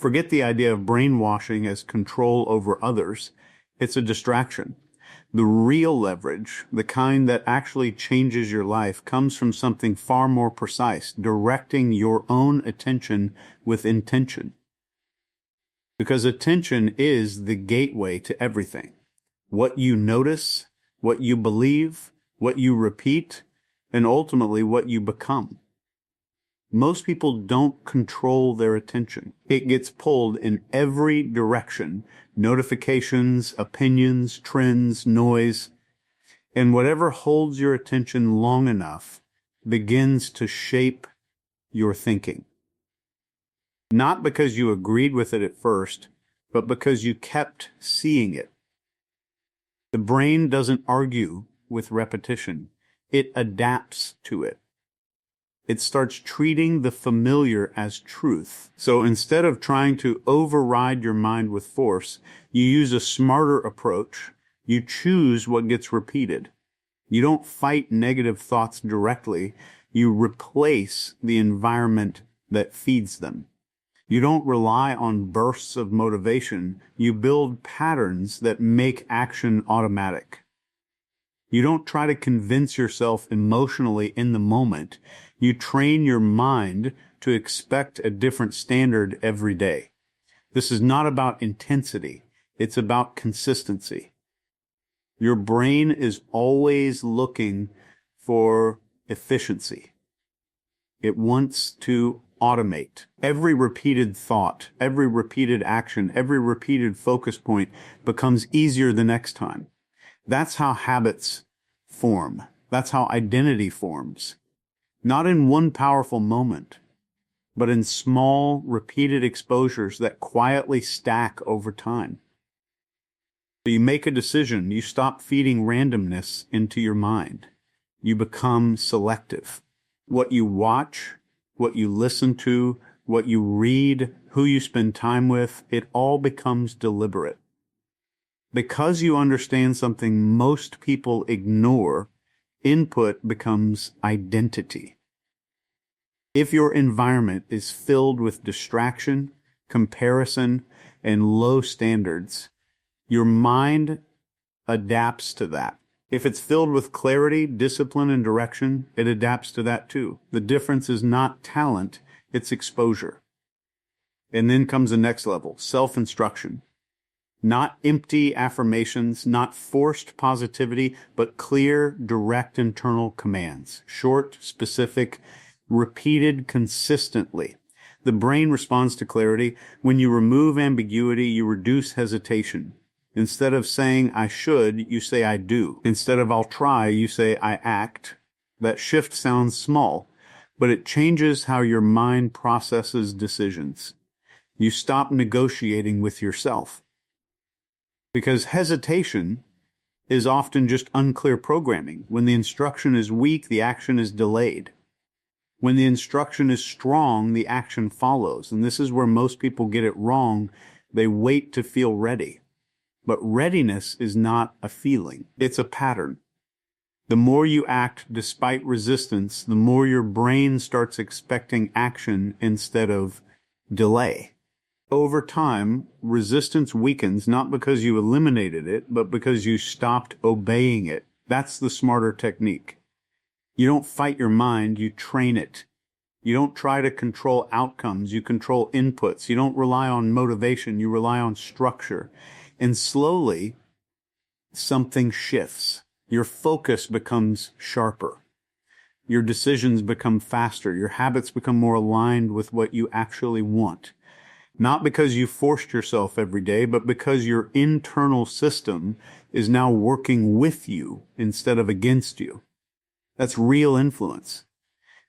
Forget the idea of brainwashing as control over others. It's a distraction. The real leverage, the kind that actually changes your life, comes from something far more precise, directing your own attention with intention. Because attention is the gateway to everything. What you notice, what you believe, what you repeat, and ultimately what you become. Most people don't control their attention. It gets pulled in every direction. Notifications, opinions, trends, noise. And whatever holds your attention long enough begins to shape your thinking. Not because you agreed with it at first, but because you kept seeing it. The brain doesn't argue with repetition. It adapts to it. It starts treating the familiar as truth. So instead of trying to override your mind with force, you use a smarter approach. You choose what gets repeated. You don't fight negative thoughts directly. You replace the environment that feeds them. You don't rely on bursts of motivation. You build patterns that make action automatic. You don't try to convince yourself emotionally in the moment. You train your mind to expect a different standard every day. This is not about intensity. It's about consistency. Your brain is always looking for efficiency. It wants to automate. Every repeated thought, every repeated action, every repeated focus point becomes easier the next time. That's how habits form. That's how identity forms. Not in one powerful moment, but in small, repeated exposures that quietly stack over time. So you make a decision. You stop feeding randomness into your mind. You become selective. What you watch, what you listen to, what you read, who you spend time with, it all becomes deliberate. Because you understand something most people ignore, input becomes identity. If your environment is filled with distraction, comparison, and low standards, your mind adapts to that. If it's filled with clarity, discipline, and direction, it adapts to that too. The difference is not talent, it's exposure. And then comes the next level, self-instruction. Not empty affirmations, not forced positivity, but clear, direct internal commands. Short, specific, repeated consistently. The brain responds to clarity. When you remove ambiguity, you reduce hesitation. Instead of saying I should, you say I do. Instead of I'll try, you say I act. That shift sounds small, but it changes how your mind processes decisions. You stop negotiating with yourself. Because hesitation is often just unclear programming. When the instruction is weak, the action is delayed. When the instruction is strong, the action follows. And this is where most people get it wrong. They wait to feel ready. But readiness is not a feeling. It's a pattern. The more you act despite resistance, the more your brain starts expecting action instead of delay. Over time, resistance weakens not because you eliminated it, but because you stopped obeying it. That's the smarter technique. You don't fight your mind, you train it. You don't try to control outcomes, you control inputs. You don't rely on motivation, you rely on structure. And slowly, something shifts. Your focus becomes sharper. Your decisions become faster. Your habits become more aligned with what you actually want. Not because you forced yourself every day, but because your internal system is now working with you instead of against you. That's real influence.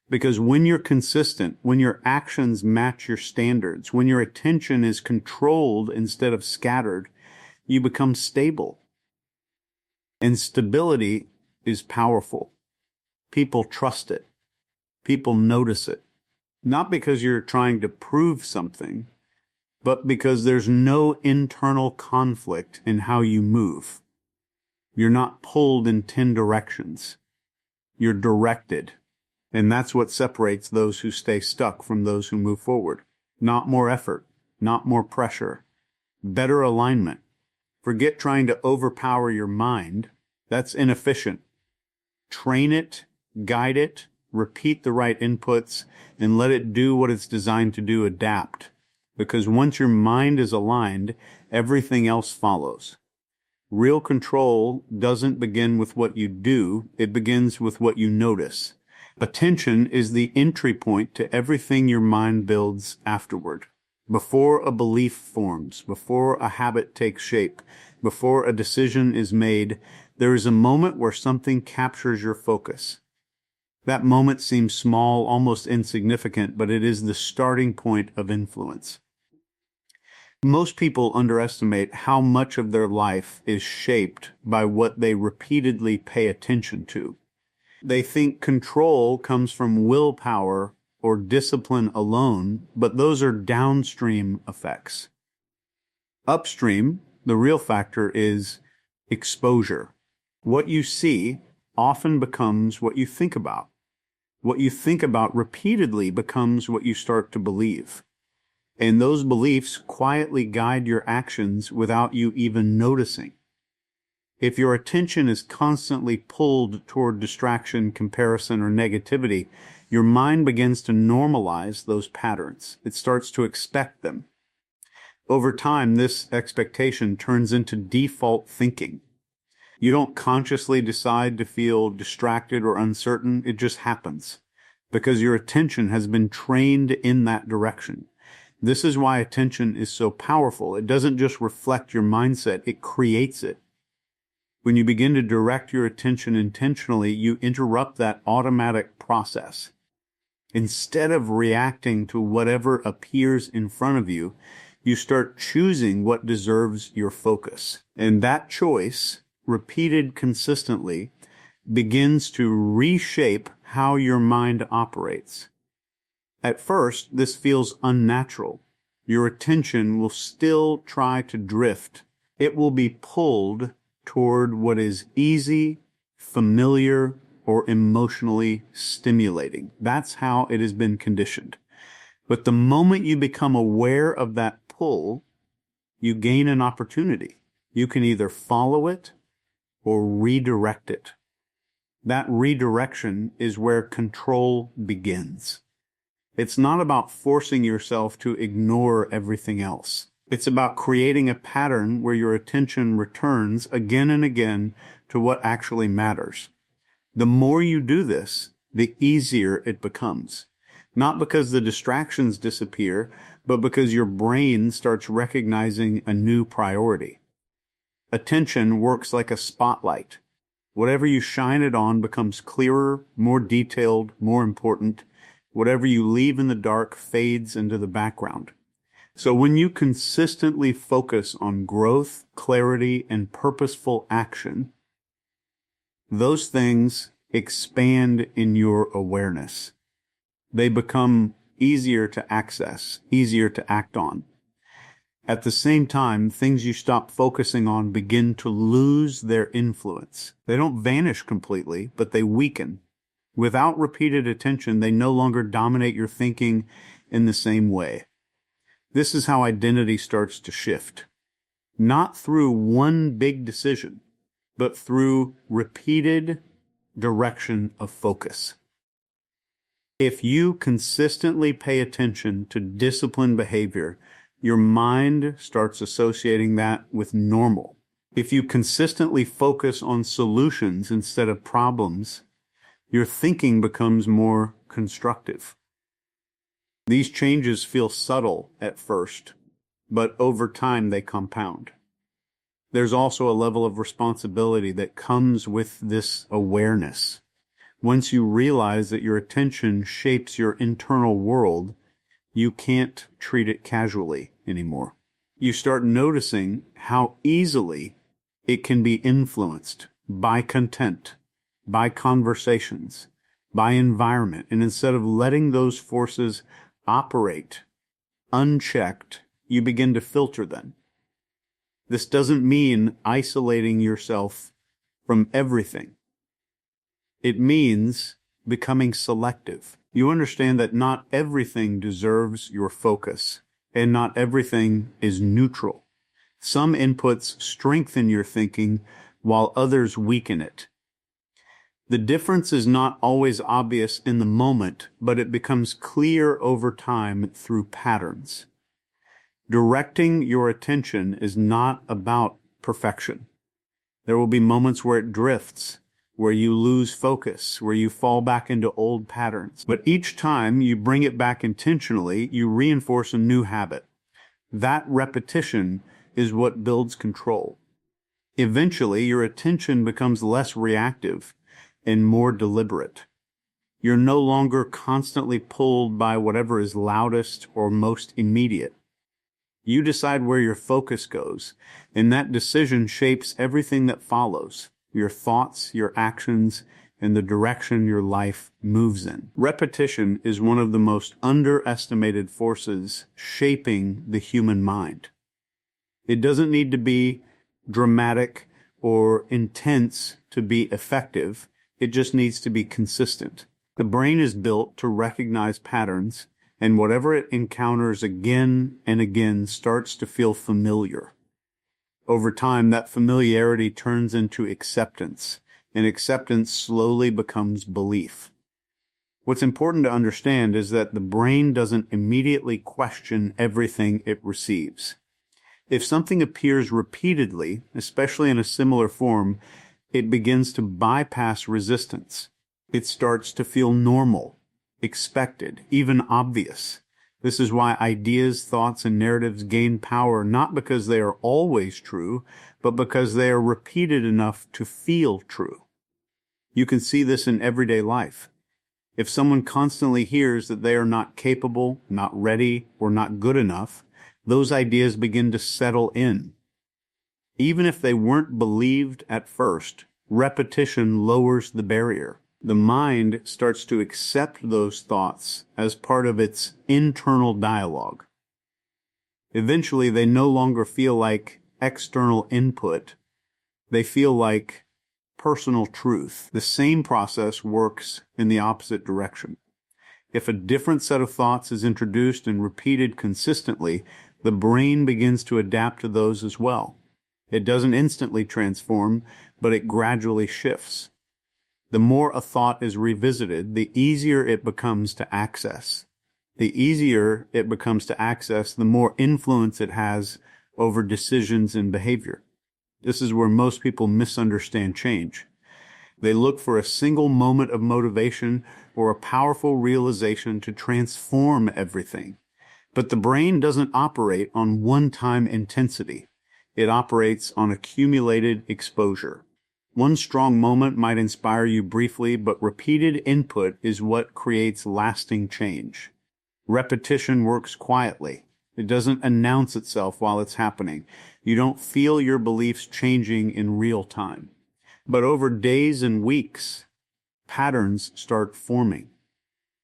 Because when you're consistent, when your actions match your standards, when your attention is controlled instead of scattered, you become stable. And stability is powerful. People trust it. People notice it. Not because you're trying to prove something, but because there's no internal conflict in how you move. You're not pulled in 10 directions. You're directed. And that's what separates those who stay stuck from those who move forward. Not more effort, not more pressure. Better alignment. Forget trying to overpower your mind. That's inefficient. Train it, guide it, repeat the right inputs, and let it do what it's designed to do, adapt. Because once your mind is aligned, everything else follows. Real control doesn't begin with what you do, it begins with what you notice. Attention is the entry point to everything your mind builds afterward. Before a belief forms, before a habit takes shape, before a decision is made, there is a moment where something captures your focus. That moment seems small, almost insignificant, but it is the starting point of influence. Most people underestimate how much of their life is shaped by what they repeatedly pay attention to. They think control comes from willpower or discipline alone, but those are downstream effects. Upstream, the real factor is exposure. What you see often becomes what you think about. What you think about repeatedly becomes what you start to believe. And those beliefs quietly guide your actions without you even noticing. If your attention is constantly pulled toward distraction, comparison, or negativity, your mind begins to normalize those patterns. It starts to expect them. Over time, this expectation turns into default thinking. You don't consciously decide to feel distracted or uncertain. It just happens because your attention has been trained in that direction. This is why attention is so powerful. It doesn't just reflect your mindset, it creates it. When you begin to direct your attention intentionally, you interrupt that automatic process. Instead of reacting to whatever appears in front of you, you start choosing what deserves your focus. And that choice, repeated consistently, begins to reshape how your mind operates. At first, this feels unnatural. Your attention will still try to drift. It will be pulled toward what is easy, familiar, or emotionally stimulating. That's how it has been conditioned. But the moment you become aware of that pull, you gain an opportunity. You can either follow it or redirect it. That redirection is where control begins. It's not about forcing yourself to ignore everything else. It's about creating a pattern where your attention returns again and again to what actually matters. The more you do this, the easier it becomes. Not because the distractions disappear, but because your brain starts recognizing a new priority. Attention works like a spotlight. Whatever you shine it on becomes clearer, more detailed, more important. Whatever you leave in the dark fades into the background. So when you consistently focus on growth, clarity, and purposeful action, those things expand in your awareness. They become easier to access, easier to act on. At the same time, things you stop focusing on begin to lose their influence. They don't vanish completely, but they weaken. Without repeated attention, they no longer dominate your thinking in the same way. This is how identity starts to shift. Not through one big decision, but through repeated direction of focus. If you consistently pay attention to disciplined behavior, your mind starts associating that with normal. If you consistently focus on solutions instead of problems, your thinking becomes more constructive. These changes feel subtle at first, but over time they compound. There's also a level of responsibility that comes with this awareness. Once you realize that your attention shapes your internal world, you can't treat it casually anymore. You start noticing how easily it can be influenced by content, by conversations, by environment. And instead of letting those forces operate unchecked, you begin to filter them. This doesn't mean isolating yourself from everything. It means becoming selective. You understand that not everything deserves your focus, and not everything is neutral. Some inputs strengthen your thinking while others weaken it. The difference is not always obvious in the moment, but it becomes clear over time through patterns. Directing your attention is not about perfection. There will be moments where it drifts, where you lose focus, where you fall back into old patterns. But each time you bring it back intentionally, you reinforce a new habit. That repetition is what builds control. Eventually, your attention becomes less reactive and more deliberate. You're no longer constantly pulled by whatever is loudest or most immediate. You decide where your focus goes, and that decision shapes everything that follows, your thoughts, your actions, and the direction your life moves in. Repetition is one of the most underestimated forces shaping the human mind. It doesn't need to be dramatic or intense to be effective. It just needs to be consistent. The brain is built to recognize patterns, and whatever it encounters again and again starts to feel familiar. Over time, that familiarity turns into acceptance, and acceptance slowly becomes belief. What's important to understand is that the brain doesn't immediately question everything it receives. If something appears repeatedly, especially in a similar form, it begins to bypass resistance. It starts to feel normal, expected, even obvious. This is why ideas, thoughts, and narratives gain power not because they are always true, but because they are repeated enough to feel true. You can see this in everyday life. If someone constantly hears that they are not capable, not ready, or not good enough, those ideas begin to settle in. Even if they weren't believed at first, repetition lowers the barrier. The mind starts to accept those thoughts as part of its internal dialogue. Eventually, they no longer feel like external input. They feel like personal truth. The same process works in the opposite direction. If a different set of thoughts is introduced and repeated consistently, the brain begins to adapt to those as well. It doesn't instantly transform, but it gradually shifts. The more a thought is revisited, the easier it becomes to access. The easier it becomes to access, the more influence it has over decisions and behavior. This is where most people misunderstand change. They look for a single moment of motivation or a powerful realization to transform everything. But the brain doesn't operate on one-time intensity. It operates on accumulated exposure. One strong moment might inspire you briefly, but repeated input is what creates lasting change. Repetition works quietly. It doesn't announce itself while it's happening. You don't feel your beliefs changing in real time. But over days and weeks, patterns start forming.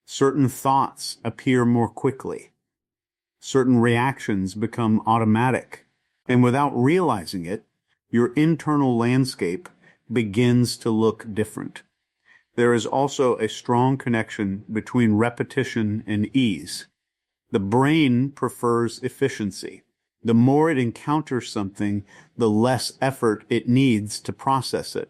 Certain thoughts appear more quickly. Certain reactions become automatic. And without realizing it, your internal landscape begins to look different. There is also a strong connection between repetition and ease. The brain prefers efficiency. The more it encounters something, the less effort it needs to process it.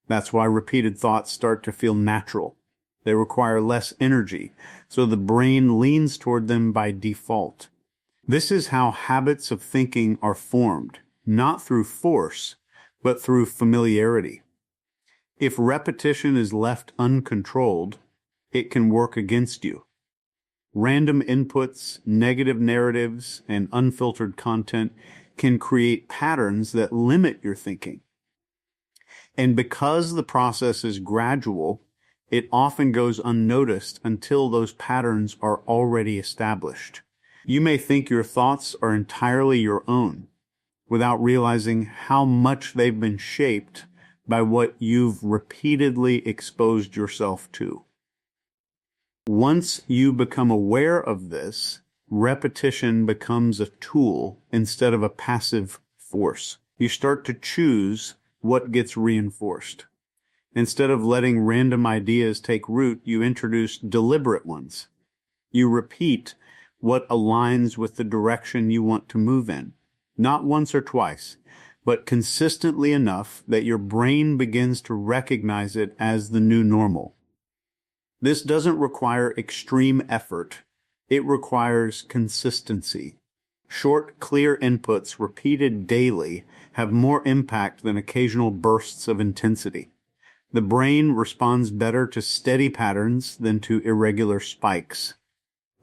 That's why repeated thoughts start to feel natural. They require less energy, so the brain leans toward them by default. This is how habits of thinking are formed, not through force, but through familiarity. If repetition is left uncontrolled, it can work against you. Random inputs, negative narratives, and unfiltered content can create patterns that limit your thinking. And because the process is gradual, it often goes unnoticed until those patterns are already established. You may think your thoughts are entirely your own, without realizing how much they've been shaped by what you've repeatedly exposed yourself to. Once you become aware of this, repetition becomes a tool instead of a passive force. You start to choose what gets reinforced. Instead of letting random ideas take root, you introduce deliberate ones. You repeat what aligns with the direction you want to move in. Not once or twice, but consistently enough that your brain begins to recognize it as the new normal. This doesn't require extreme effort. It requires consistency. Short, clear inputs repeated daily have more impact than occasional bursts of intensity. The brain responds better to steady patterns than to irregular spikes.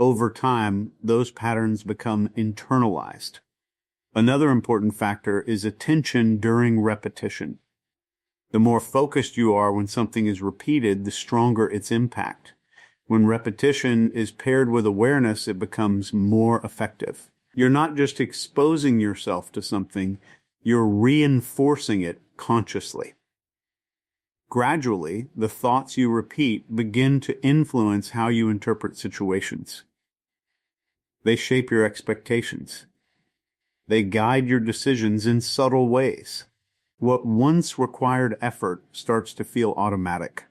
Over time, those patterns become internalized. Another important factor is attention during repetition. The more focused you are when something is repeated, the stronger its impact. When repetition is paired with awareness, it becomes more effective. You're not just exposing yourself to something, you're reinforcing it consciously. Gradually, the thoughts you repeat begin to influence how you interpret situations. They shape your expectations. They guide your decisions in subtle ways. What once required effort starts to feel automatic.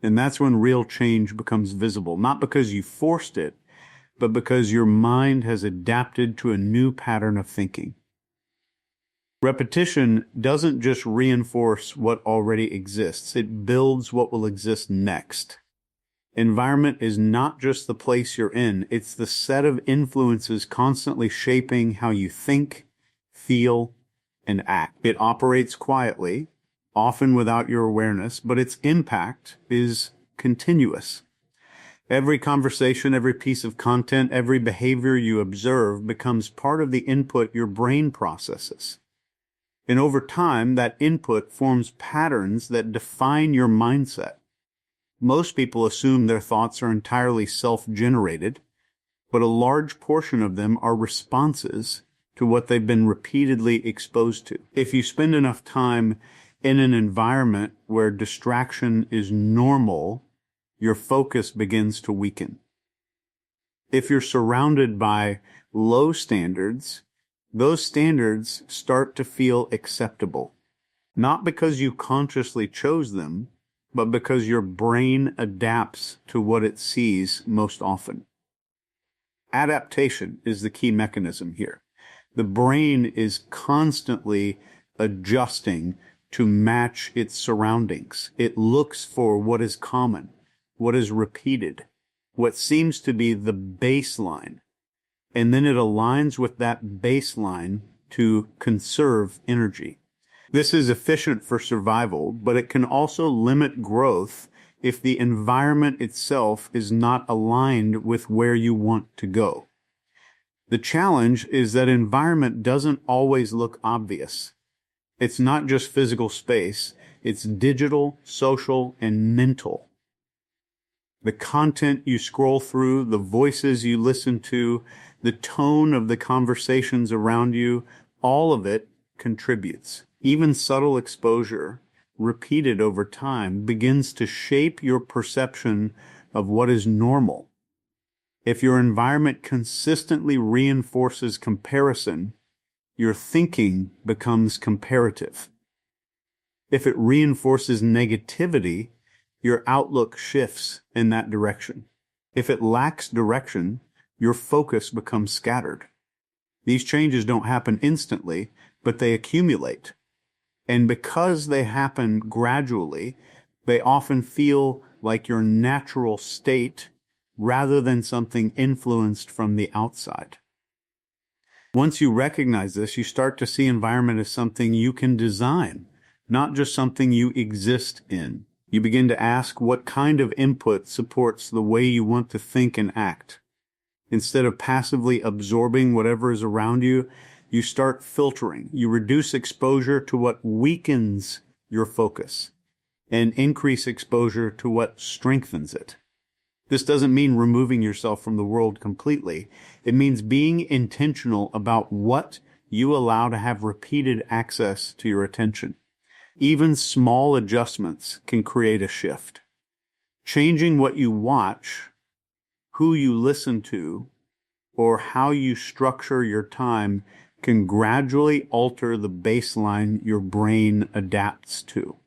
And that's when real change becomes visible, not because you forced it, but because your mind has adapted to a new pattern of thinking. Repetition doesn't just reinforce what already exists, it builds what will exist next. Environment is not just the place you're in, it's the set of influences constantly shaping how you think, feel, and act. It operates quietly, often without your awareness, but its impact is continuous. Every conversation, every piece of content, every behavior you observe becomes part of the input your brain processes. And over time, that input forms patterns that define your mindset. Most people assume their thoughts are entirely self-generated, but a large portion of them are responses to what they've been repeatedly exposed to. If you spend enough time in an environment where distraction is normal, your focus begins to weaken. If you're surrounded by low standards, those standards start to feel acceptable. Not because you consciously chose them, but because your brain adapts to what it sees most often. Adaptation is the key mechanism here. The brain is constantly adjusting to match its surroundings. It looks for what is common, what is repeated, what seems to be the baseline, and then it aligns with that baseline to conserve energy. This is efficient for survival, but it can also limit growth if the environment itself is not aligned with where you want to go. The challenge is that environment doesn't always look obvious. It's not just physical space, it's digital, social, and mental. The content you scroll through, the voices you listen to, the tone of the conversations around you, all of it contributes. Even subtle exposure, repeated over time, begins to shape your perception of what is normal. If your environment consistently reinforces comparison, your thinking becomes comparative. If it reinforces negativity, your outlook shifts in that direction. If it lacks direction, your focus becomes scattered. These changes don't happen instantly, but they accumulate. And because they happen gradually, they often feel like your natural state rather than something influenced from the outside. Once you recognize this, you start to see environment as something you can design, not just something you exist in. You begin to ask what kind of input supports the way you want to think and act. Instead of passively absorbing whatever is around you, you start filtering. You reduce exposure to what weakens your focus and increase exposure to what strengthens it. This doesn't mean removing yourself from the world completely. It means being intentional about what you allow to have repeated access to your attention. Even small adjustments can create a shift. Changing what you watch, who you listen to, or how you structure your time can gradually alter the baseline your brain adapts to.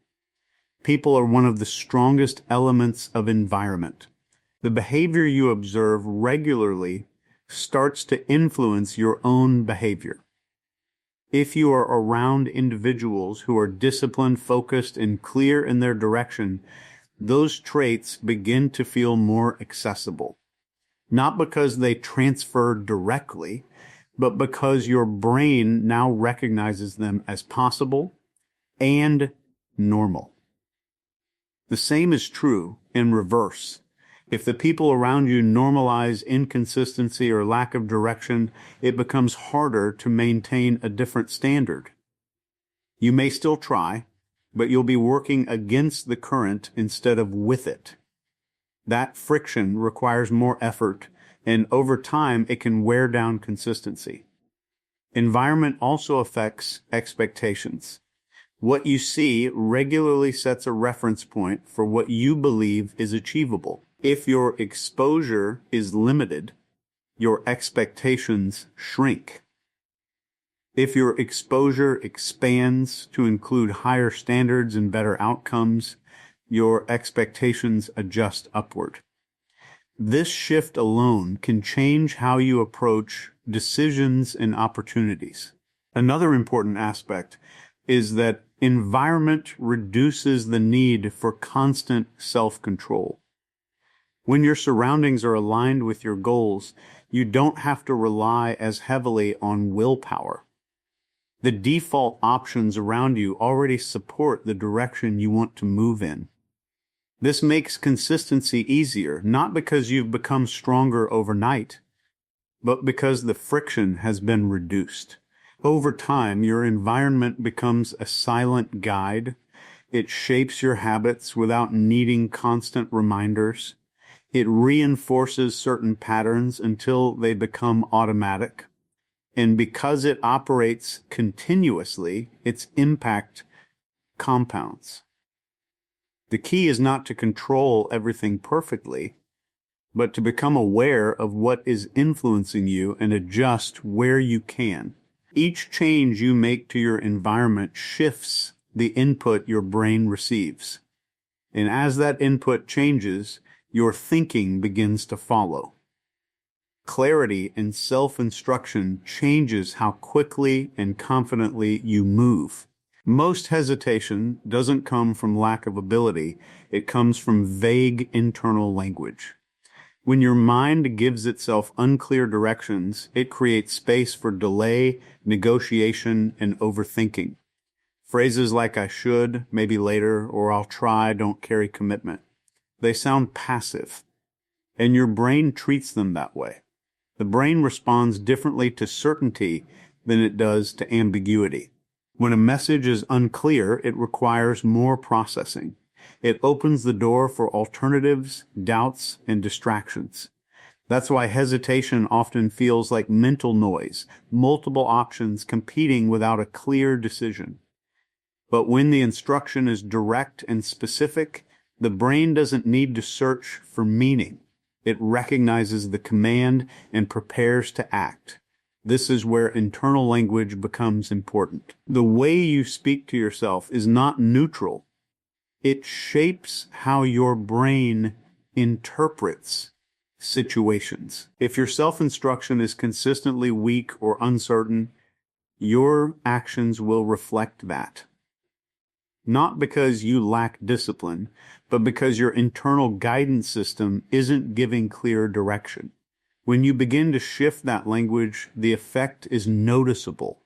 People are one of the strongest elements of environment. The behavior you observe regularly starts to influence your own behavior. If you are around individuals who are disciplined, focused, and clear in their direction, those traits begin to feel more accessible. Not because they transfer directly, but because your brain now recognizes them as possible and normal. The same is true in reverse. If the people around you normalize inconsistency or lack of direction, it becomes harder to maintain a different standard. You may still try, but you'll be working against the current instead of with it. That friction requires more effort, and over time it can wear down consistency. Environment also affects expectations. What you see regularly sets a reference point for what you believe is achievable. If your exposure is limited, your expectations shrink. If your exposure expands to include higher standards and better outcomes, your expectations adjust upward. This shift alone can change how you approach decisions and opportunities. Another important aspect is that environment reduces the need for constant self-control. When your surroundings are aligned with your goals, you don't have to rely as heavily on willpower. The default options around you already support the direction you want to move in. This makes consistency easier, not because you've become stronger overnight, but because the friction has been reduced. Over time, your environment becomes a silent guide. It shapes your habits without needing constant reminders. It reinforces certain patterns until they become automatic. And because it operates continuously, its impact compounds. The key is not to control everything perfectly, but to become aware of what is influencing you and adjust where you can. Each change you make to your environment shifts the input your brain receives. And as that input changes, your thinking begins to follow. Clarity and self-instruction changes how quickly and confidently you move. Most hesitation doesn't come from lack of ability. It comes from vague internal language. When your mind gives itself unclear directions, it creates space for delay, negotiation, and overthinking. Phrases like I should, maybe later, or I'll try don't carry commitment. They sound passive, and your brain treats them that way. The brain responds differently to certainty than it does to ambiguity. When a message is unclear, it requires more processing. It opens the door for alternatives, doubts, and distractions. That's why hesitation often feels like mental noise, multiple options competing without a clear decision. But when the instruction is direct and specific, the brain doesn't need to search for meaning. It recognizes the command and prepares to act. This is where internal language becomes important. The way you speak to yourself is not neutral. It shapes how your brain interprets situations. If your self-instruction is consistently weak or uncertain, your actions will reflect that. Not because you lack discipline, but because your internal guidance system isn't giving clear direction. When you begin to shift that language, the effect is noticeable.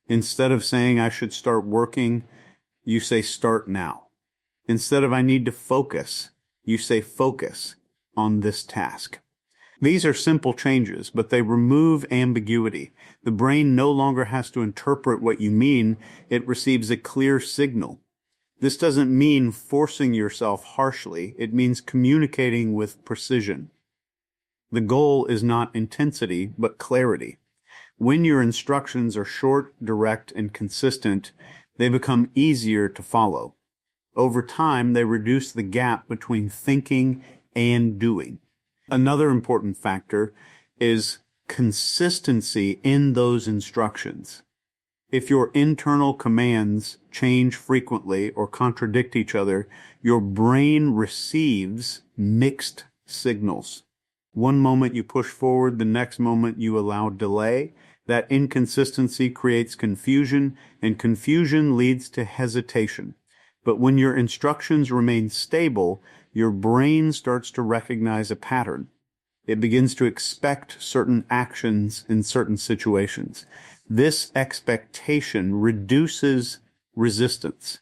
Instead of saying I should start working, you say start now. Instead of I need to focus, you say focus on this task. These are simple changes, but they remove ambiguity. The brain no longer has to interpret what you mean. It receives a clear signal. This doesn't mean forcing yourself harshly. It means communicating with precision. The goal is not intensity, but clarity. When your instructions are short, direct, and consistent, they become easier to follow. Over time, they reduce the gap between thinking and doing. Another important factor is consistency in those instructions. If your internal commands change frequently or contradict each other, your brain receives mixed signals. One moment you push forward, the next moment you allow delay. That inconsistency creates confusion, and confusion leads to hesitation. But when your instructions remain stable, your brain starts to recognize a pattern. It begins to expect certain actions in certain situations. This expectation reduces resistance,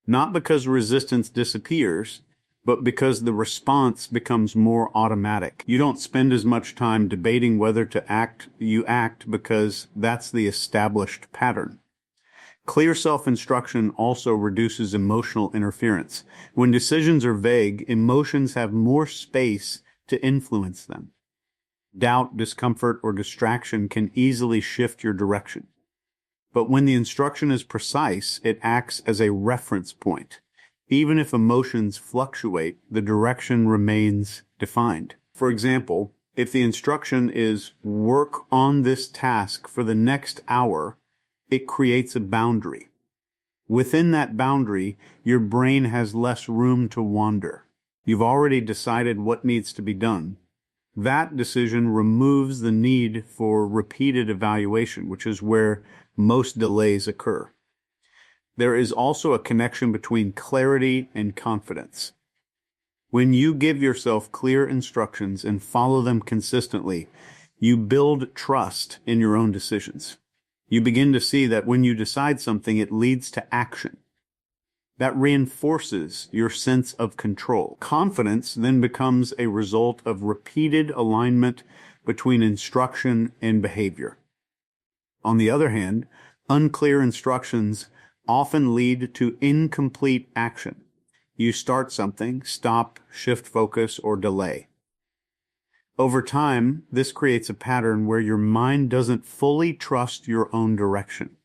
not because resistance disappears, but because the response becomes more automatic. You don't spend as much time debating whether to act. You act because that's the established pattern. Clear self-instruction also reduces emotional interference. When decisions are vague, emotions have more space to influence them. Doubt, discomfort, or distraction can easily shift your direction. But when the instruction is precise, it acts as a reference point. Even if emotions fluctuate, the direction remains defined. For example, if the instruction is work on this task for the next hour, it creates a boundary. Within that boundary, your brain has less room to wander. You've already decided what needs to be done. That decision removes the need for repeated evaluation, which is where most delays occur. There is also a connection between clarity and confidence. When you give yourself clear instructions and follow them consistently, you build trust in your own decisions. You begin to see that when you decide something, it leads to action. That reinforces your sense of control. Confidence then becomes a result of repeated alignment between instruction and behavior. On the other hand, unclear instructions often lead to incomplete action. You start something, stop, shift focus, or delay. Over time, this creates a pattern where your mind doesn't fully trust your own direction.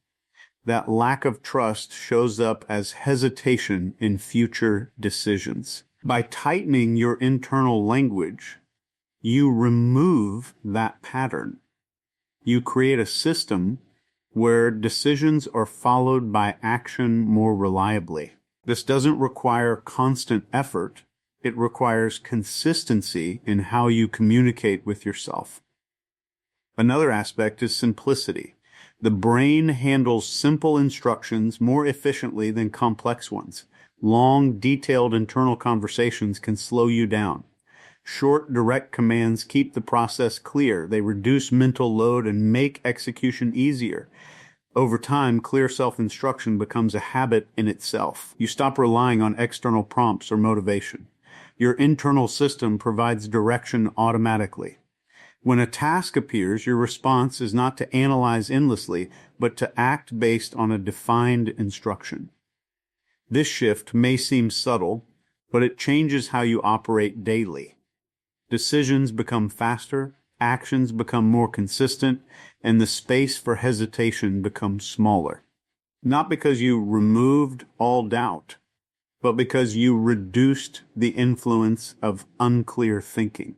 That lack of trust shows up as hesitation in future decisions. By tightening your internal language, you remove that pattern. You create a system where decisions are followed by action more reliably. This doesn't require constant effort. It requires consistency in how you communicate with yourself. Another aspect is simplicity. The brain handles simple instructions more efficiently than complex ones. Long, detailed internal conversations can slow you down. Short, direct commands keep the process clear. They reduce mental load and make execution easier. Over time, clear self-instruction becomes a habit in itself. You stop relying on external prompts or motivation. Your internal system provides direction automatically. When a task appears, your response is not to analyze endlessly, but to act based on a defined instruction. This shift may seem subtle, but it changes how you operate daily. Decisions become faster, actions become more consistent, and the space for hesitation becomes smaller. Not because you removed all doubt, but because you reduced the influence of unclear thinking.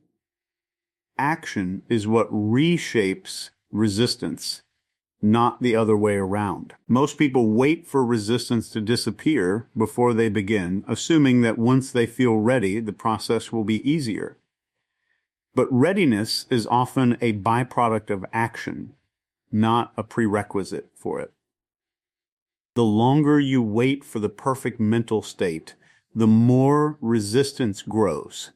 Action is what reshapes resistance, not the other way around. Most people wait for resistance to disappear before they begin, assuming that once they feel ready, the process will be easier. But readiness is often a byproduct of action, not a prerequisite for it. The longer you wait for the perfect mental state, the more resistance grows,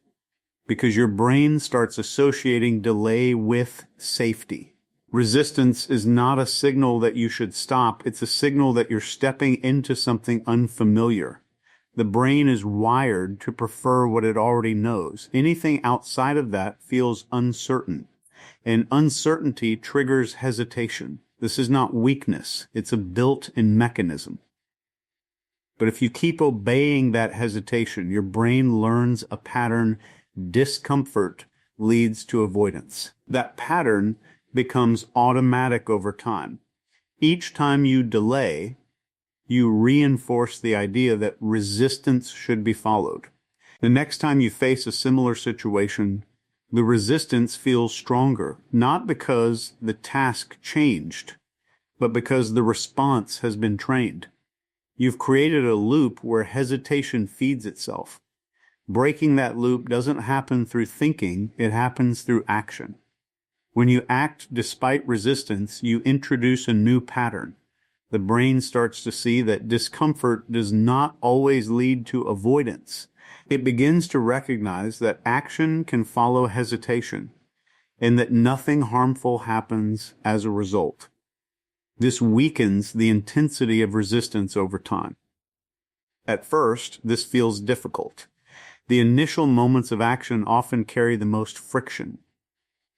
because your brain starts associating delay with safety. Resistance is not a signal that you should stop. It's a signal that you're stepping into something unfamiliar. The brain is wired to prefer what it already knows. Anything outside of that feels uncertain, and uncertainty triggers hesitation. This is not weakness. It's a built-in mechanism. But if you keep obeying that hesitation, your brain learns a pattern. Discomfort leads to avoidance. That pattern becomes automatic over time. Each time you delay, you reinforce the idea that resistance should be followed. The next time you face a similar situation, the resistance feels stronger, not because the task changed, but because the response has been trained. You've created a loop where hesitation feeds itself. Breaking that loop doesn't happen through thinking, it happens through action. When you act despite resistance, you introduce a new pattern. The brain starts to see that discomfort does not always lead to avoidance. It begins to recognize that action can follow hesitation and that nothing harmful happens as a result. This weakens the intensity of resistance over time. At first, this feels difficult. The initial moments of action often carry the most friction.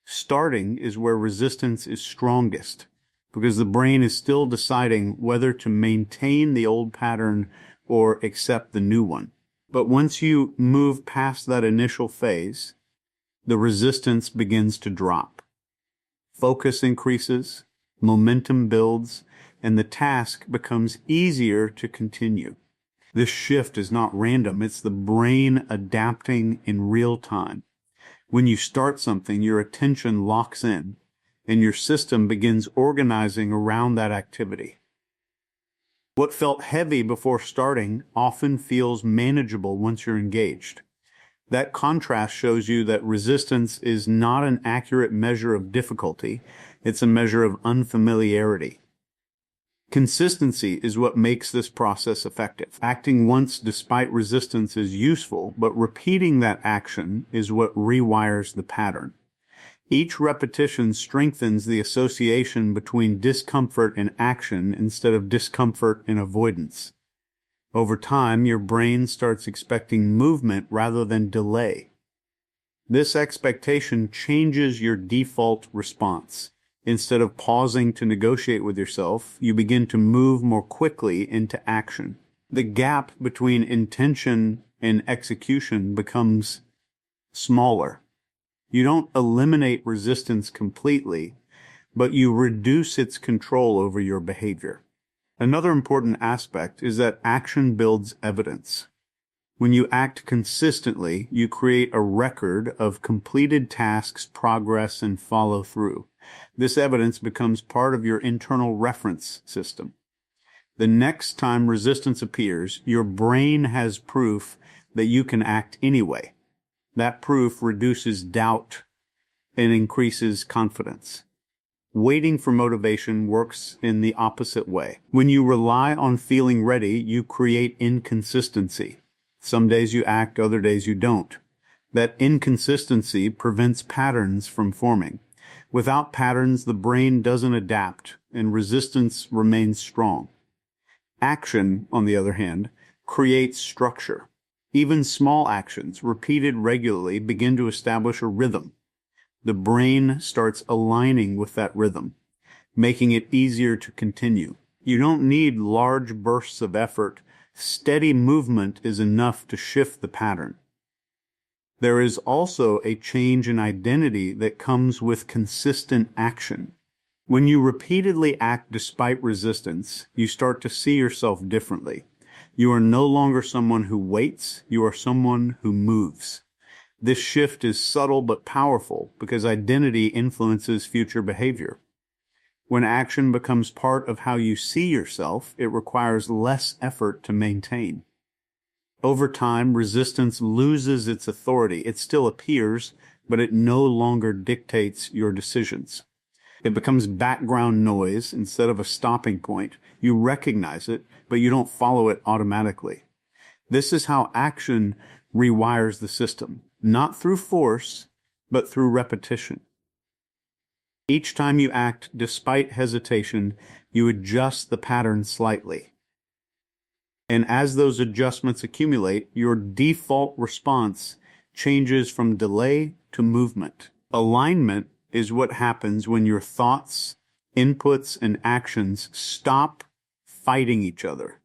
Starting is where resistance is strongest, because the brain is still deciding whether to maintain the old pattern or accept the new one. But once you move past that initial phase, the resistance begins to drop. Focus increases, momentum builds, and the task becomes easier to continue. This shift is not random, it's the brain adapting in real time. When you start something, your attention locks in, and your system begins organizing around that activity. What felt heavy before starting often feels manageable once you're engaged. That contrast shows you that resistance is not an accurate measure of difficulty, it's a measure of unfamiliarity. Consistency is what makes this process effective. Acting once despite resistance is useful, but repeating that action is what rewires the pattern. Each repetition strengthens the association between discomfort and action instead of discomfort and avoidance. Over time, your brain starts expecting movement rather than delay. This expectation changes your default response. Instead of pausing to negotiate with yourself, you begin to move more quickly into action. The gap between intention and execution becomes smaller. You don't eliminate resistance completely, but you reduce its control over your behavior. Another important aspect is that action builds evidence. When you act consistently, you create a record of completed tasks, progress, and follow through. This evidence becomes part of your internal reference system. The next time resistance appears, your brain has proof that you can act anyway. That proof reduces doubt and increases confidence. Waiting for motivation works in the opposite way. When you rely on feeling ready, you create inconsistency. Some days you act, other days you don't. That inconsistency prevents patterns from forming. Without patterns, the brain doesn't adapt, and resistance remains strong. Action, on the other hand, creates structure. Even small actions, repeated regularly, begin to establish a rhythm. The brain starts aligning with that rhythm, making it easier to continue. You don't need large bursts of effort. Steady movement is enough to shift the pattern. There is also a change in identity that comes with consistent action. When you repeatedly act despite resistance, you start to see yourself differently. You are no longer someone who waits, you are someone who moves. This shift is subtle but powerful because identity influences future behavior. When action becomes part of how you see yourself, it requires less effort to maintain. Over time, resistance loses its authority. It still appears, but it no longer dictates your decisions. It becomes background noise instead of a stopping point. You recognize it, but you don't follow it automatically. This is how action rewires the system, not through force, but through repetition. Each time you act despite hesitation, you adjust the pattern slightly. And as those adjustments accumulate, your default response changes from delay to movement. Alignment is what happens when your thoughts, inputs, and actions stop fighting each other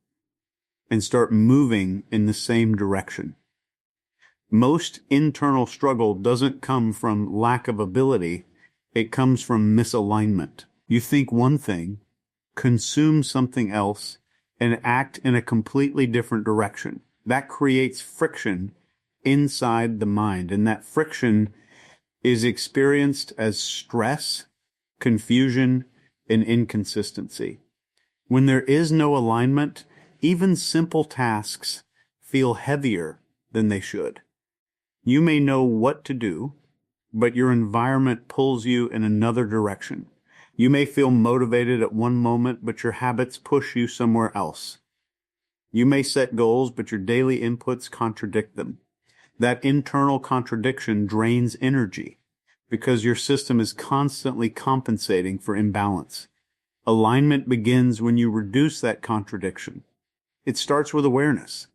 and start moving in the same direction. Most internal struggle doesn't come from lack of ability, it comes from misalignment. You think one thing, consume something else, and act in a completely different direction. That creates friction inside the mind, and that friction is experienced as stress, confusion, and inconsistency. When there is no alignment, even simple tasks feel heavier than they should. You may know what to do, but your environment pulls you in another direction. You may feel motivated at one moment, but your habits push you somewhere else. You may set goals, but your daily inputs contradict them. That internal contradiction drains energy because your system is constantly compensating for imbalance. Alignment begins when you reduce that contradiction. It starts with awareness,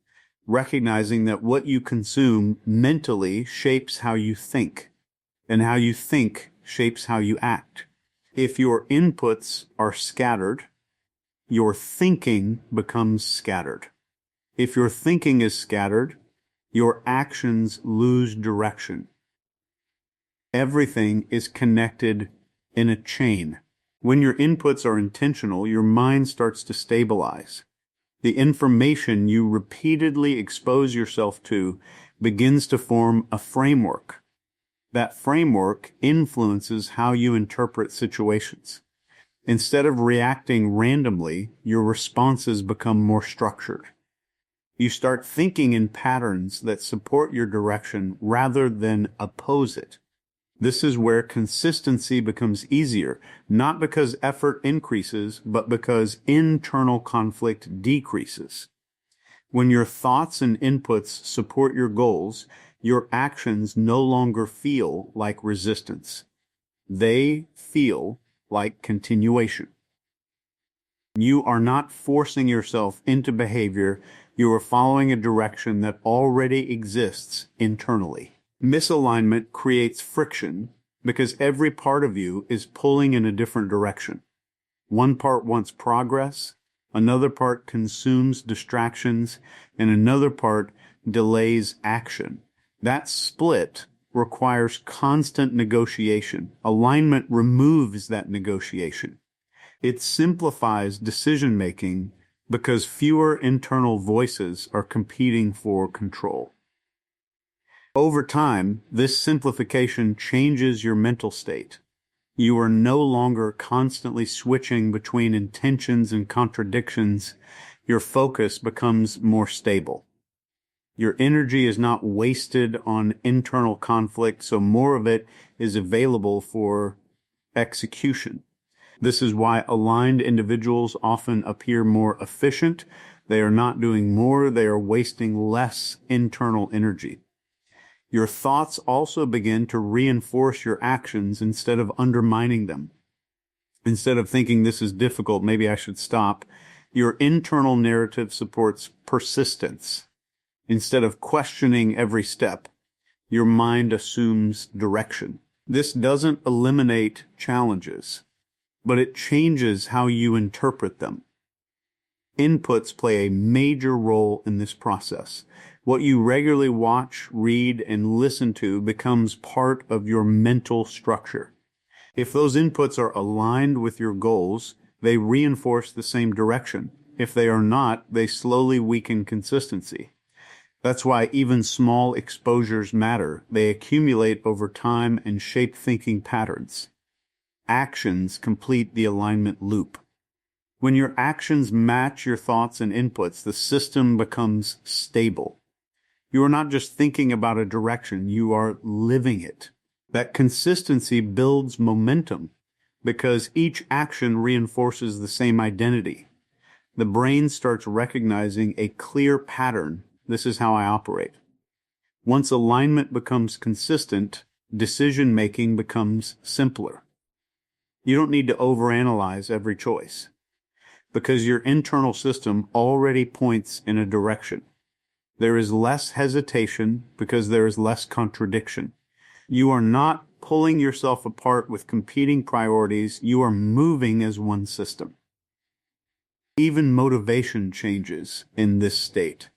recognizing that what you consume mentally shapes how you think, and how you think shapes how you act. If your inputs are scattered, your thinking becomes scattered. If your thinking is scattered, your actions lose direction. Everything is connected in a chain. When your inputs are intentional, your mind starts to stabilize. The information you repeatedly expose yourself to begins to form a framework. That framework influences how you interpret situations. Instead of reacting randomly, your responses become more structured. You start thinking in patterns that support your direction rather than oppose it. This is where consistency becomes easier, not because effort increases, but because internal conflict decreases. When your thoughts and inputs support your goals, your actions no longer feel like resistance. They feel like continuation. You are not forcing yourself into behavior. You are following a direction that already exists internally. Misalignment creates friction because every part of you is pulling in a different direction. One part wants progress, another part consumes distractions, and another part delays action. That split requires constant negotiation. Alignment removes that negotiation. It simplifies decision-making because fewer internal voices are competing for control. Over time, this simplification changes your mental state. You are no longer constantly switching between intentions and contradictions. Your focus becomes more stable. Your energy is not wasted on internal conflict, so more of it is available for execution. This is why aligned individuals often appear more efficient. They are not doing more, they are wasting less internal energy. Your thoughts also begin to reinforce your actions instead of undermining them. Instead of thinking this is difficult, maybe I should stop, your internal narrative supports persistence. Instead of questioning every step, your mind assumes direction. This doesn't eliminate challenges, but it changes how you interpret them. Inputs play a major role in this process. What you regularly watch, read, and listen to becomes part of your mental structure. If those inputs are aligned with your goals, they reinforce the same direction. If they are not, they slowly weaken consistency. That's why even small exposures matter. They accumulate over time and shape thinking patterns. Actions complete the alignment loop. When your actions match your thoughts and inputs, the system becomes stable. You are not just thinking about a direction, you are living it. That consistency builds momentum because each action reinforces the same identity. The brain starts recognizing a clear pattern. This is how I operate. Once alignment becomes consistent, decision-making becomes simpler. You don't need to overanalyze every choice because your internal system already points in a direction. There is less hesitation because there is less contradiction. You are not pulling yourself apart with competing priorities. You are moving as one system. Even motivation changes in this state.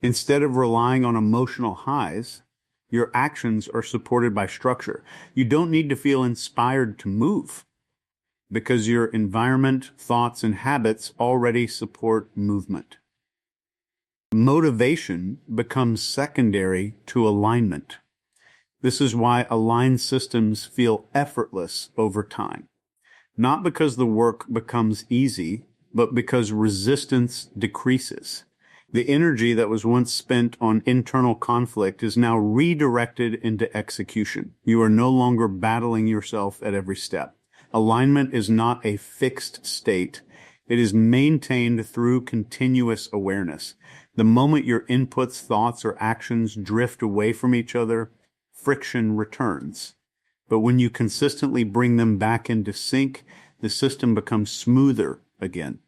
Instead of relying on emotional highs, your actions are supported by structure. You don't need to feel inspired to move because your environment, thoughts, and habits already support movement. Motivation becomes secondary to alignment. This is why aligned systems feel effortless over time. Not because the work becomes easy, but because resistance decreases. The energy that was once spent on internal conflict is now redirected into execution. You are no longer battling yourself at every step. Alignment is not a fixed state. It is maintained through continuous awareness. The moment your inputs, thoughts, or actions drift away from each other, friction returns. But when you consistently bring them back into sync, the system becomes smoother again.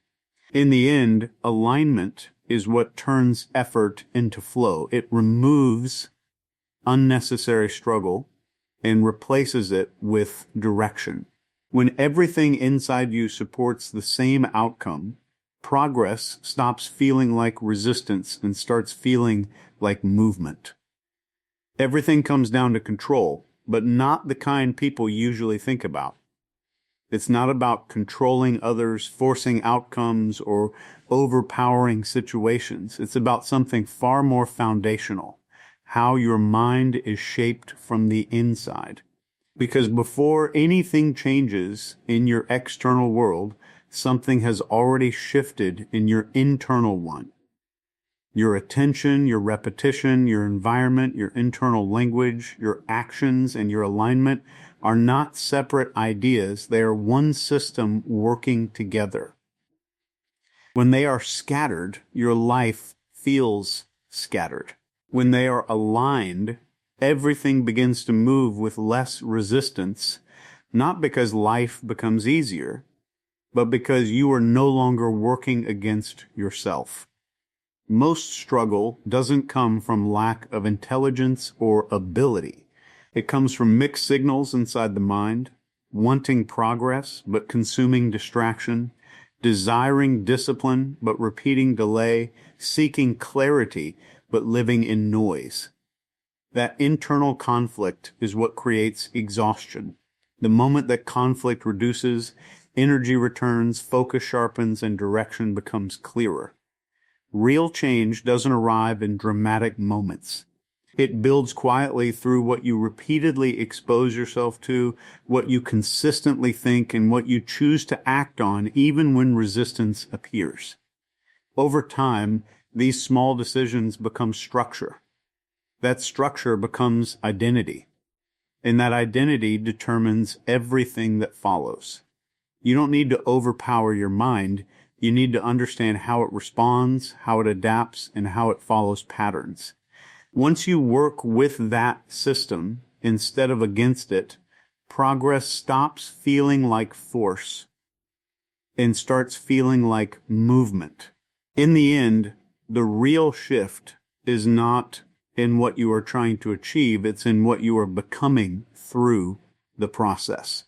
In the end, alignment is what turns effort into flow. It removes unnecessary struggle and replaces it with direction. When everything inside you supports the same outcome, progress stops feeling like resistance and starts feeling like movement. Everything comes down to control, but not the kind people usually think about. It's not about controlling others, forcing outcomes, or overpowering situations. It's about something far more foundational, how your mind is shaped from the inside. Because before anything changes in your external world, something has already shifted in your internal one. Your attention, your repetition, your environment, your internal language, your actions, and your alignment are not separate ideas. They are one system working together. When they are scattered, your life feels scattered. When they are aligned, everything begins to move with less resistance, not because life becomes easier, but because you are no longer working against yourself. Most struggle doesn't come from lack of intelligence or ability. It comes from mixed signals inside the mind, wanting progress but consuming distraction, desiring discipline but repeating delay, seeking clarity but living in noise. That internal conflict is what creates exhaustion. The moment that conflict reduces, energy returns, focus sharpens, and direction becomes clearer. Real change doesn't arrive in dramatic moments. It builds quietly through what you repeatedly expose yourself to, what you consistently think, and what you choose to act on even when resistance appears. Over time, these small decisions become structure. That structure becomes identity, and that identity determines everything that follows. You don't need to overpower your mind. You need to understand how it responds, how it adapts, and how it follows patterns. Once you work with that system instead of against it, progress stops feeling like force and starts feeling like movement. In the end, the real shift is not in what you are trying to achieve, it's in what you are becoming through the process.